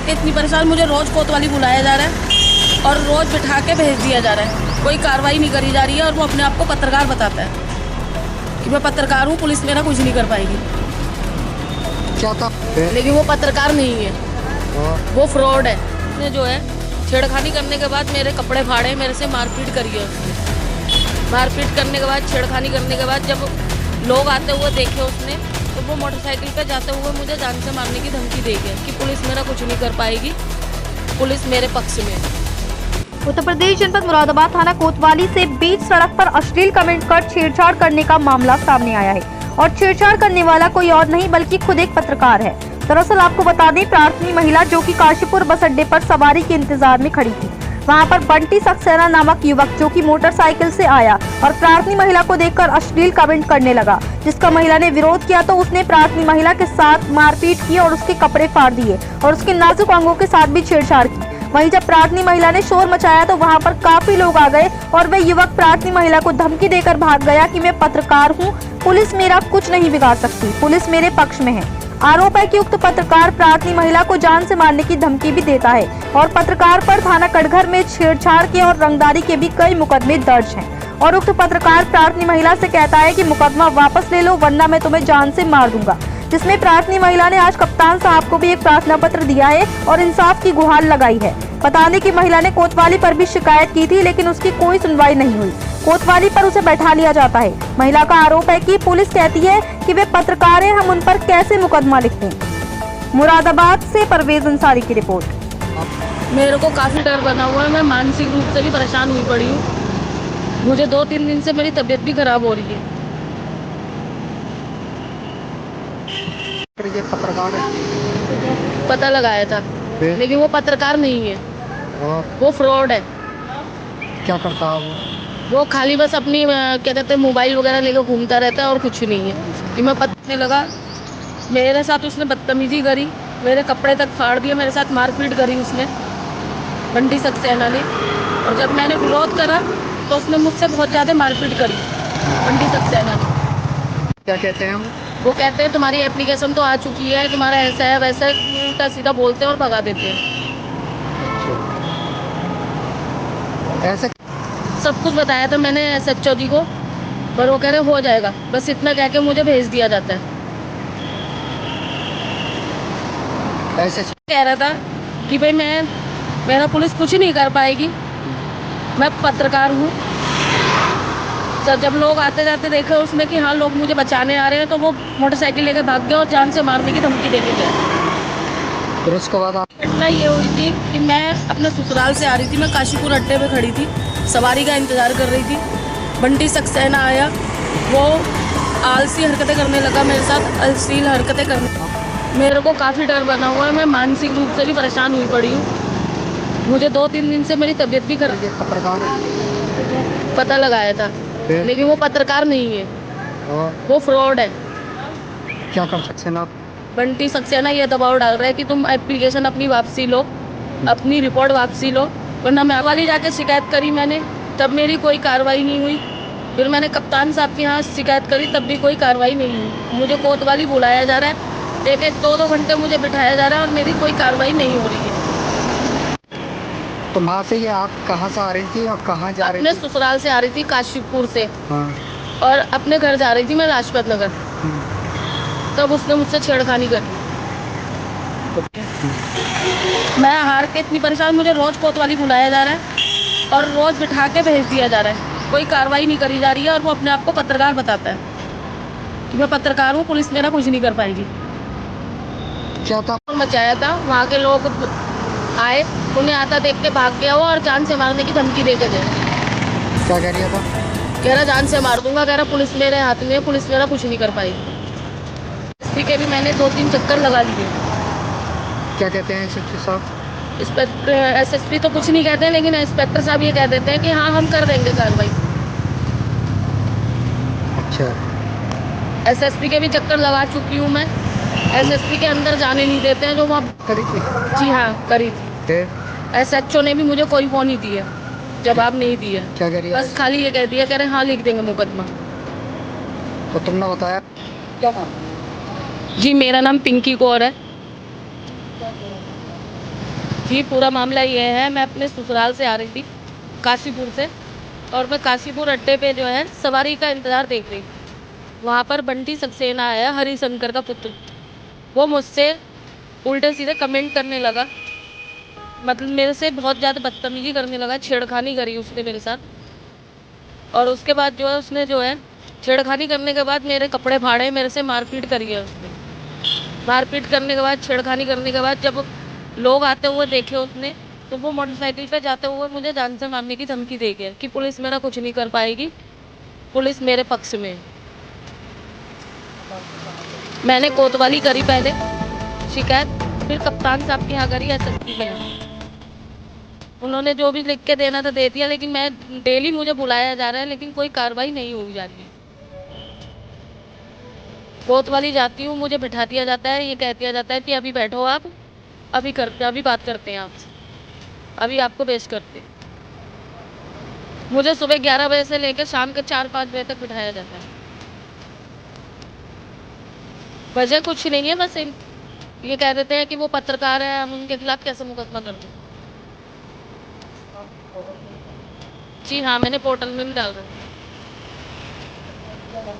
के इतनी परेशान, मुझे रोज़ कोतवाली बुलाया जा रहा है और रोज़ बिठा के भेज दिया जा रहा है। कोई कार्रवाई नहीं करी जा रही है और वो अपने आप को पत्रकार बताता है कि मैं पत्रकार हूँ, पुलिस मेरा कुछ नहीं कर पाएगी। क्या था? लेकिन वो पत्रकार नहीं है, वो फ्रॉड है। उसने जो है छेड़खानी करने के बाद मेरे कपड़े फाड़े, मेरे से मारपीट करी है उसने। मारपीट करने के बाद, छेड़खानी करने के बाद जब लोग आते हुए देखे उसने, तो वो मोटरसाइकिल पे जाते हुए मुझे जान से मारने की धमकी दे गए कि पुलिस मेरा कुछ नहीं कर पाएगी, पुलिस मेरे पक्ष में है। उत्तर प्रदेश जनपद मुरादाबाद थाना कोतवाली से बीच सड़क पर अश्लील कमेंट कर छेड़छाड़ करने का मामला सामने आया है और छेड़छाड़ करने वाला कोई और नहीं बल्कि खुद एक पत्रकार है। दरअसल आपको बता दें, प्रार्थनी महिला जो कि काशीपुर बस अड्डे पर सवारी के इंतजार में खड़ी थी, वहां पर बंटी सक्सेना नामक युवक जो कि मोटरसाइकिल से आया और प्रार्थनी महिला को देखकर अश्लील कमेंट करने लगा, जिसका महिला ने विरोध किया तो उसने प्रार्थनी महिला के साथ मारपीट की और उसके कपड़े फाड़ दिए और उसके नाजुक अंगों के साथ भी छेड़छाड़ की। वहीं जब प्रार्थनी महिला ने शोर मचाया तो वहां पर काफी लोग आ गए और वह युवक प्रार्थनी महिला को धमकी देकर भाग गया कि मैं पत्रकार हूं, पुलिस मेरा कुछ नहीं बिगाड़ सकती, पुलिस मेरे पक्ष में है। आरोप है कि उक्त पत्रकार प्रार्थनी महिला को जान से मारने की धमकी भी देता है और पत्रकार पर थाना कटघर में छेड़छाड़ के और रंगदारी के भी कई मुकदमे दर्ज हैं और उक्त पत्रकार प्रार्थनी महिला से कहता है कि मुकदमा वापस ले लो वरना मैं तुम्हें जान से मार दूंगा, जिसमें प्रार्थनी महिला ने आज कप्तान साहब को भी एक प्रार्थना पत्र दिया है और इंसाफ की गुहार लगाई है। बता दें कि महिला ने कोतवाली पर भी शिकायत की थी लेकिन उसकी कोई सुनवाई नहीं हुई। कोतवाली पर उसे बैठा लिया जाता है। महिला का आरोप है कि पुलिस कहती है कि वे पत्रकार हैं, हम उन पर कैसे मुकदमा लिखते हैं। मुरादाबाद से परवेज अंसारी की रिपोर्ट। मेरे को काफ़ी डर बना हुआ है, मैं मानसिक रूप से भी परेशान हुई पड़ी हूँ। मुझे 2-3 दिन से मेरी तबीयत भी खराब हो रही है। ये पत्रकार है। पता लगाया था लेकिन वो पत्रकार नहीं है, वो फ्रॉड है। क्या करता है वो खाली बस अपनी क्या कहते हैं मोबाइल वगैरह लेकर घूमता रहता है और कुछ नहीं है। कि मैं पता लगा, मेरे साथ उसने बदतमीजी करी, मेरे कपड़े तक फाड़ दिए, मेरे साथ मारपीट करी उसने, बंटी सक्सेना ने। और जब मैंने विरोध करा तो उसने मुझसे बहुत ज़्यादा मारपीट करी, बंटी सक्सेना ने। क्या कहते हैं वो कहते हैं तुम्हारी एप्लीकेशन तो आ चुकी है, तुम्हारा ऐसा है वैसा है, उल्टा सीधा बोलते हैं और भगा देते हैं। ऐसे सब कुछ बताया था मैंने SHO जी को, पर वो कह रहे हो जाएगा, बस इतना कह के मुझे भेज दिया जाता है। ऐसे कह रहा था कि भाई मेरा पुलिस कुछ नहीं कर पाएगी, मैं पत्रकार हूँ। तो जब लोग आते जाते देखे उसने कि हाँ लोग मुझे बचाने आ रहे हैं, तो वो मोटरसाइकिल लेकर भाग गया और जान से मारने की धमकी देके गया। फिर उसके बाद आप घटना ये हुई थी कि मैं अपने ससुराल से आ रही थी, मैं काशीपुर अड्डे पे खड़ी थी, सवारी का इंतज़ार कर रही थी। बंटी सक्सेना आया, वो आलसी हरकतें करने लगा मेरे साथ, अश्लील हरकतें करने। मेरे को काफ़ी डर बना हुआ है, मैं मानसिक रूप से भी परेशान हुई पड़ी हूँ। मुझे 2-3 दिन से मेरी तबीयत भी खराब। ये पत्रकार है। पता लगाया था लेकिन वो पत्रकार नहीं है, वो फ्रॉड है। क्या कर सकते हैं आप? बंटी सक्सेना ये दबाव डाल रहा है कि तुम एप्लीकेशन अपनी वापसी लो, अपनी रिपोर्ट वापसी लो, वरना मैं वाली जाके शिकायत करी मैंने, तब मेरी कोई कार्रवाई नहीं हुई। फिर मैंने कप्तान साहब के यहाँ शिकायत करी, तब भी कोई कार्रवाई नहीं हुई। मुझे कोतवाली बुलाया जा रहा है, 1-1, 2-2 घंटे मुझे बिठाया जा रहा है और मेरी कोई कार्रवाई नहीं हो रही है। तो वहाँ से ये आप कहाँ से आ रही थी और कहाँ जा रही अपने थी? ससुराल से आ रही थी काशीपुर से, हाँ। और अपने घर जा रही थी मैं लाजपत नगर, तब उसने मुझसे छेड़खानी करी। मैं हार के इतनी परेशान, मुझे रोज़ कोतवाली बुलाया जा रहा है और रोज़ बिठा के भेज दिया जा रहा है, कोई कार्रवाई नहीं करी जा रही है और वो अपने आप को पत्रकार बताता है कि मैं पत्रकार हूँ, पुलिस मेरा कुछ नहीं कर पाएगी। क्या था? मचाया था, वहाँ के लोग आए, उन्हें आता देख के भाग गया वो और जान से मारने की धमकी दे के गए। क्या कह रही था? कह रहा जान से मार दूंगा, कह रहा पुलिस मेरे हाथ में है, पुलिस मेरा कुछ नहीं कर पाई। इसी के भी मैंने 2-3 चक्कर लगा लिए। क्या कहते हैं SHO साहब? SSP तो कुछ नहीं कहते हैं, लेकिन इंस्पेक्टर साहब ये कह देते हैं कि हाँ हम कर देंगे कार्रवाई। अच्छा। SSP के भी चक्कर लगा चुकी हूँ मैं, SSP के अंदर जाने नहीं देते हैं जो वहाँ। करी थी? जी हाँ करी थी। फिर SHO ने भी मुझे कोई वो नहीं दिया, जवाब नहीं दिया, क्या कह रही है? बस खाली ये कह दिया, कह रहे हाँ लिख देंगे मुकदमा। तो तुमने बताया क्या नाम? जी मेरा नाम पिंकी कौर है। जी, पूरा मामला ये है, मैं अपने ससुराल से आ रही थी काशीपुर से, और मैं काशीपुर अड्डे पे जो है सवारी का इंतज़ार देख रही थी। वहाँ पर बंटी सक्सेना आया, हरिशंकर का पुत्र। वो मुझसे उल्टे सीधे कमेंट करने लगा, मतलब मेरे से बहुत ज़्यादा बदतमीज़ी करने लगा, छेड़खानी करी उसने मेरे साथ। और उसके बाद जो है उसने जो है छेड़खानी करने के बाद मेरे कपड़े फाड़े, मेरे से मारपीट करी है उसने। मारपीट करने के बाद, छेड़खानी करने के बाद जब लोग आते हुए देखे उसने, तो वो मोटरसाइकिल पे जाते हुए मुझे जान से मारने की धमकी दे गया कि पुलिस मेरा कुछ नहीं कर पाएगी, पुलिस मेरे पक्ष में है। मैंने कोतवाली करी पहले शिकायत, फिर कप्तान साहब के यहाँ करी एसएसपी के यहाँ। उन्होंने जो भी लिख के देना था दे दिया, लेकिन मैं डेली मुझे बुलाया जा रहा है, लेकिन कोई कार्रवाई नहीं हुई जा रही है। कोतवाली जाती हूँ, मुझे बिठा दिया जाता है, ये कह दिया जाता है कि अभी बैठो आप, अभी बात करते हैं आपसे, अभी आपको पेश करते हैं। मुझे सुबह 11 बजे से लेकर शाम के 4-5 बजे तक बिठाया जाता है। वजह कुछ नहीं है, बस ये कह देते हैं कि वो पत्रकार है, हम उनके खिलाफ कैसे मुकदमा कर दें। जी हाँ, मैंने पोर्टल में भी डाल रखा है।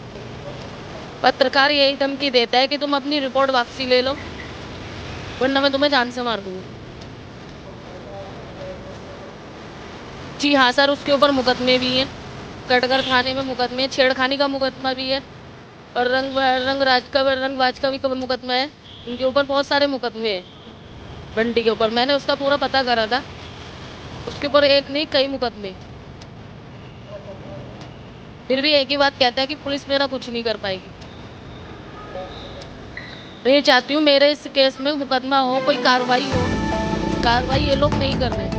पत्रकार यही धमकी देता है कि तुम अपनी रिपोर्ट वापसी ले लो, वरना मैं तुम्हें जान से मार दूंगी। जी हाँ सर, उसके ऊपर मुकदमे भी हैं, कटघर थाने में मुकदमे, छेड़खानी का मुकदमा भी है, और रंगबाज का भी मुकदमा है। उनके ऊपर बहुत सारे मुकदमे हैं। बंटी के ऊपर मैंने उसका पूरा पता करा था, उसके ऊपर एक नहीं कई मुकदमे। फिर भी एक ही बात कहता है कि पुलिस मेरा कुछ नहीं कर पाएगी। मैं ये चाहती हूँ मेरे इस केस में मुकदमा हो, कोई कार्रवाई हो। कार्रवाई ये लोग नहीं कर रहे।